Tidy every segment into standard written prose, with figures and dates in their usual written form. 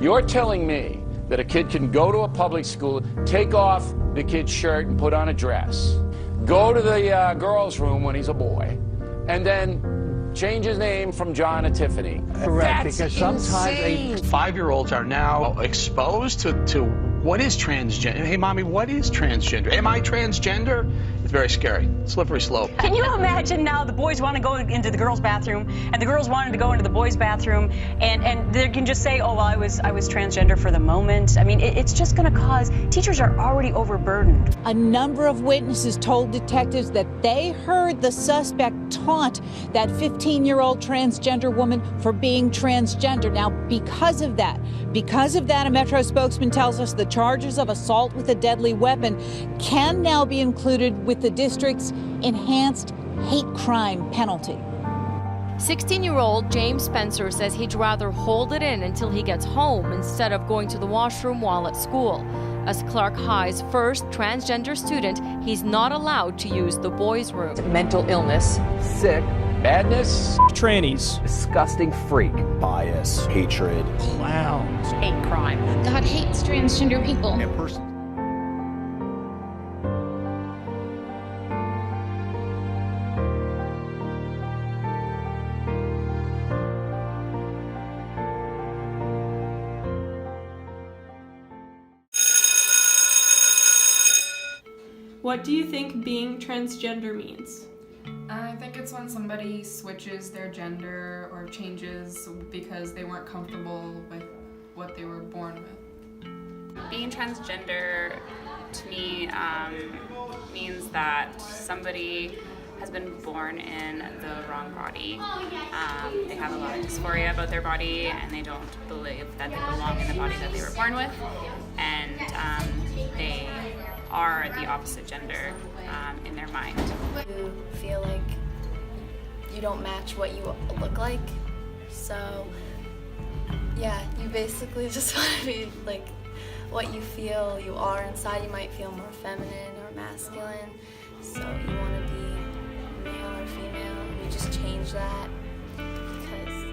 You're telling me that a kid can go to a public school, take off the kid's shirt and put on a dress, go to the girls' room when he's a boy, and then change his name from John to Tiffany? Correct, That's because sometimes insane. 5-year-olds are now exposed to what is transgender. Hey, mommy, what is transgender? Am I transgender? It's very scary. Slippery slope. Can you imagine now the boys want to go into the girls' bathroom and the girls wanted to go into the boys' bathroom and they can just say, oh, well, I was transgender for the moment. I mean, it's just going to cause, teachers are already overburdened. A number of witnesses told detectives that they heard the suspect taunt that 15-year-old transgender woman for being transgender. Now, because of that, a Metro spokesman tells us the charges of assault with a deadly weapon can now be included with the district's enhanced hate crime penalty. 16-year-old James Spencer says he'd rather hold it in until he gets home instead of going to the washroom while at school. As Clark High's first transgender student, he's not allowed to use the boys' room. Mental illness, sick, Madness, trannies, disgusting freak, bias, hatred, clowns, Hate crime. God hates transgender people. and person. What do you think being transgender means? I think it's when somebody switches their gender or changes because they weren't comfortable with what they were born with. Being transgender to me means that somebody has been born in the wrong body. They have a lot of dysphoria about their body and they don't believe that they belong in the body that they were born with, and they are the opposite gender in their mind. You feel like you don't match what you look like, so yeah, you basically just want to be like what you feel you are inside. You might feel more feminine or masculine, so you want to be male or female, and you just change that because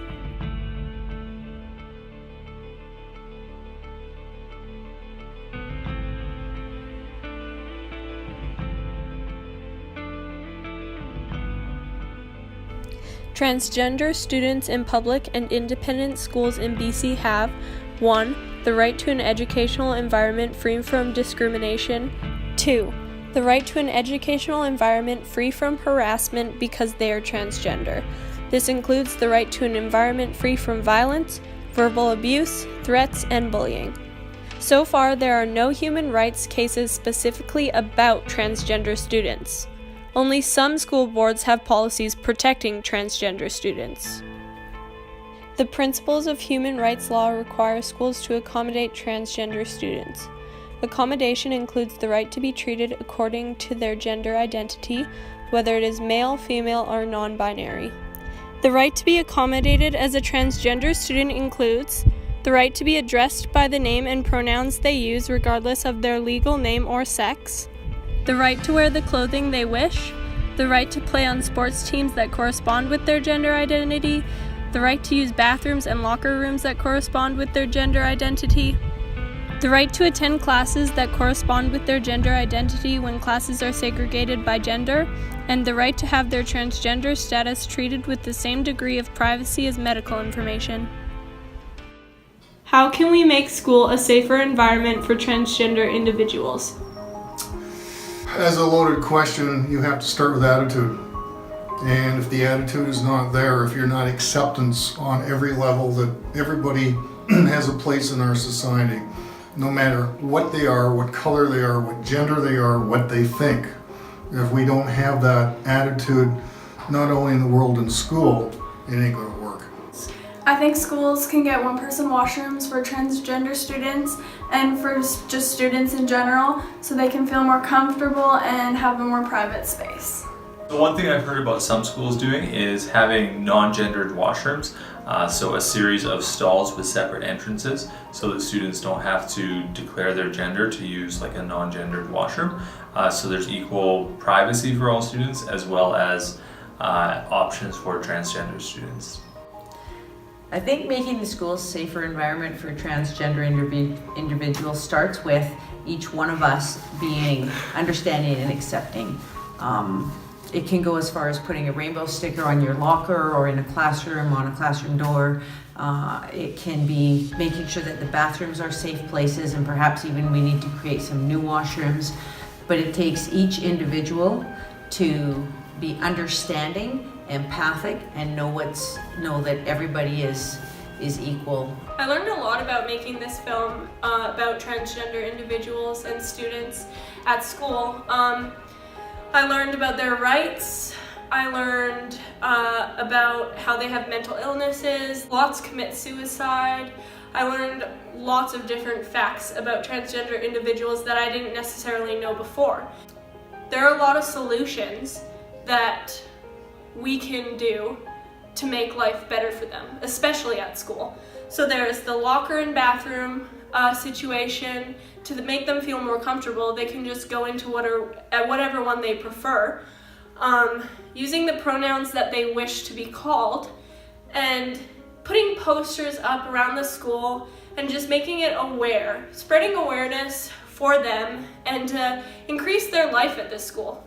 Transgender students in public and independent schools in BC have 1. The right to an educational environment free from discrimination. 2. The right to an educational environment free from harassment because they are transgender. This includes the right to an environment free from violence, verbal abuse, threats, and bullying. So far, there are no human rights cases specifically about transgender students. Only some school boards have policies protecting transgender students. The principles of human rights law require schools to accommodate transgender students. Accommodation includes the right to be treated according to their gender identity, whether it is male, female, or non-binary. The right to be accommodated as a transgender student includes the right to be addressed by the name and pronouns they use regardless of their legal name or sex, the right to wear the clothing they wish, the right to play on sports teams that correspond with their gender identity, the right to use bathrooms and locker rooms that correspond with their gender identity, the right to attend classes that correspond with their gender identity when classes are segregated by gender, and the right to have their transgender status treated with the same degree of privacy as medical information. How can we make school a safer environment for transgender individuals? As a loaded question, you have to start with attitude. And if the attitude is not there, if you're not acceptance on every level that everybody has a place in our society, no matter what they are, what color they are, what gender they are, what they think, if we don't have that attitude, not only in the world and school, it ain't gonna work. I think schools can get one-person washrooms for transgender students and for just students in general, so they can feel more comfortable and have a more private space. The one thing I've heard about some schools doing is having non-gendered washrooms, so a series of stalls with separate entrances so that students don't have to declare their gender to use like a non-gendered washroom. So there's equal privacy for all students as well as options for transgender students. I think making the school a safer environment for transgender individuals starts with each one of us being understanding and accepting. It can go as far as putting a rainbow sticker on your locker or in a classroom, on a classroom door. It can be making sure that the bathrooms are safe places, and perhaps even we need to create some new washrooms. But it takes each individual to be understanding, empathic, and know that everybody is equal. I learned a lot about making this film about transgender individuals and students at school. I learned about their rights. I learned about how they have mental illnesses. Lots commit suicide. I learned lots of different facts about transgender individuals that I didn't necessarily know before. There are a lot of solutions that we can do to make life better for them, especially at school. So there's the locker and bathroom situation. To make them feel more comfortable, they can just go into whatever one they prefer. Using the pronouns that they wish to be called, and putting posters up around the school and just making it aware, spreading awareness for them and to increase their life at this school.